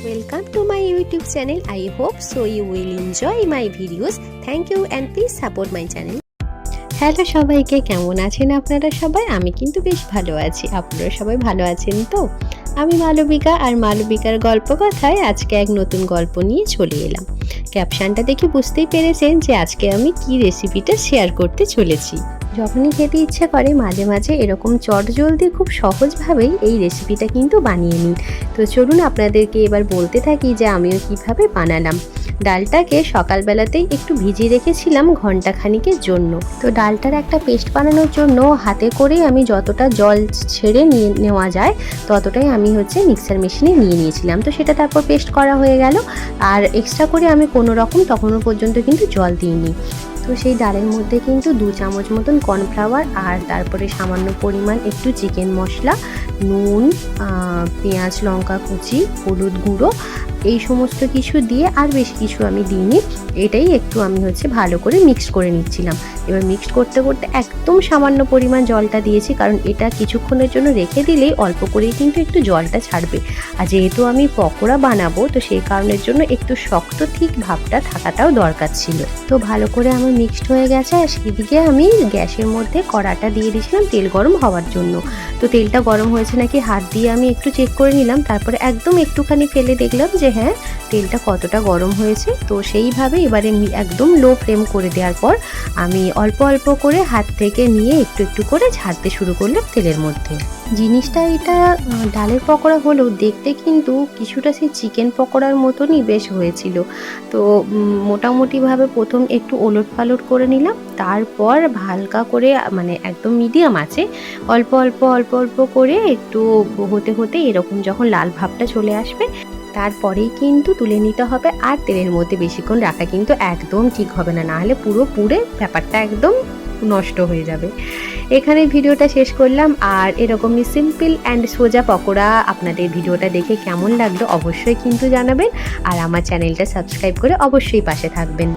Welcome to my YouTube channel. I hope so you will enjoy my videos. Thank you and please support my channel. Hello সবাইকে, কেমন আছেন আপনারা সবাই? আমি কিন্তু বেশ ভালো আছি। আপনারা সবাই ভালো আছেন তো? আমি মালবিকা, আর মালবিকার গল্প কথায় আজকে এক নতুন গল্প নিয়ে চলে এলাম। ক্যাপশনটা দেখে বুঝতেই পেরেছেন যে আজকে আমি কি রেসিপিটা শেয়ার করতে চলেছি। যখনই খেতে ইচ্ছে করে মাঝে মাঝে এরকম চটজলদি খুব সহজভাবেই এই রেসিপিটা কিন্তু বানিয়ে নিন। তো চলুন আপনাদেরকে এবার বলতে থাকি যে আমিও কিভাবে বানালাম। ডালটাকে সকালবেলাতেই একটু ভিজিয়ে রেখেছিলাম ঘন্টাখানিকের জন্য। তো ডালটার একটা পেস্ট বানানোর জন্য হাতে করে আমি যতটা জল ছেড়ে নেওয়া যায় ততটাই আমি মিক্সার মেশিনে নিয়ে নিয়েছিলাম। তো সেটা তারপর পেস্ট করা হয়ে গেল, আর এক্সট্রা করে আমি কোনো রকম তখনও পর্যন্ত কিন্তু জল দিইনি। তো সেই ডালের মধ্যে কিন্তু 2 চামচ মতন কর্নফ্লাওয়ার, আর তারপরে সামান্য পরিমাণ একটু চিকেন মশলা, নুন, পেঁয়াজ লঙ্কা কুচি, হলুদ গুঁড়ো, এই সমস্ত কিছু দিয়ে আর বেশি কিছু আমি দিইনি। এটাই একটু আমি ভালো করে মিক্সড করে নিচ্ছিলাম। এবার মিক্সড করতে করতে একদম সামান্য পরিমাণ জলটা দিয়েছি, কারণ এটা কিছুক্ষণের জন্য রেখে দিলেই অল্প করেই কিন্তু একটু জলটা ছাড়বে। আর যেহেতু আমি পকোড়া বানাবো তো সেই কারণের জন্য একটু শক্ত ঠিক ভাবটা থাকাটাও দরকার ছিল। তো ভালো করে আমার মিক্সড হয়ে গেছে, আর সেদিকে আমি গ্যাসের মধ্যে কড়াটা দিয়ে দিয়েছিলাম তেল গরম হওয়ার জন্য। তো তেলটা গরম হয়েছে নাকি হাত দিয়ে আমি একটু চেক করে নিলাম, তারপরে একদম একটুখানি ফেলে দেখলাম যে হ্যাঁ তেলটা কতটা গরম হয়েছে। তো সেইভাবে এবারে একদম লো ফ্লেম করে দেওয়ার পর আমি অল্প অল্প করে হাত থেকে নিয়ে একটু একটু করে ছাড়তে শুরু করলাম তেলের মধ্যে। জিনিসটা এটা ডালের পকোড়া হলেও দেখতে কিন্তু কিছুটা সেই চিকেন পকোড়ার মতনই বেশ হয়েছিল। তো মোটামুটিভাবে প্রথম একটু ওলট পালট করে নিলাম, তারপর হালকা করে একদম মিডিয়াম আছে অল্প অল্প অল্প অল্প করে একটু হতে হতে এরকম যখন লাল ভাবটা চলে আসবে তারপরেই কিন্তু তুলে নিতে হবে। আর তেলের মধ্যে বেশিক্ষণ রাখা কিন্তু একদম ঠিক হবে না, নাহলে পুরো পুড়ে ব্যাপারটা একদম নষ্ট হয়ে যাবে। এখানে ভিডিওটা শেষ করলাম। আর এরকমই সিম্পল অ্যান্ড সোজা পকোড়া আপনাদের ভিডিওটা দেখে কেমন লাগলো অবশ্যই কিন্তু জানাবেন, আর আমার চ্যানেলটা সাবস্ক্রাইব করে অবশ্যই পাশে থাকবেন।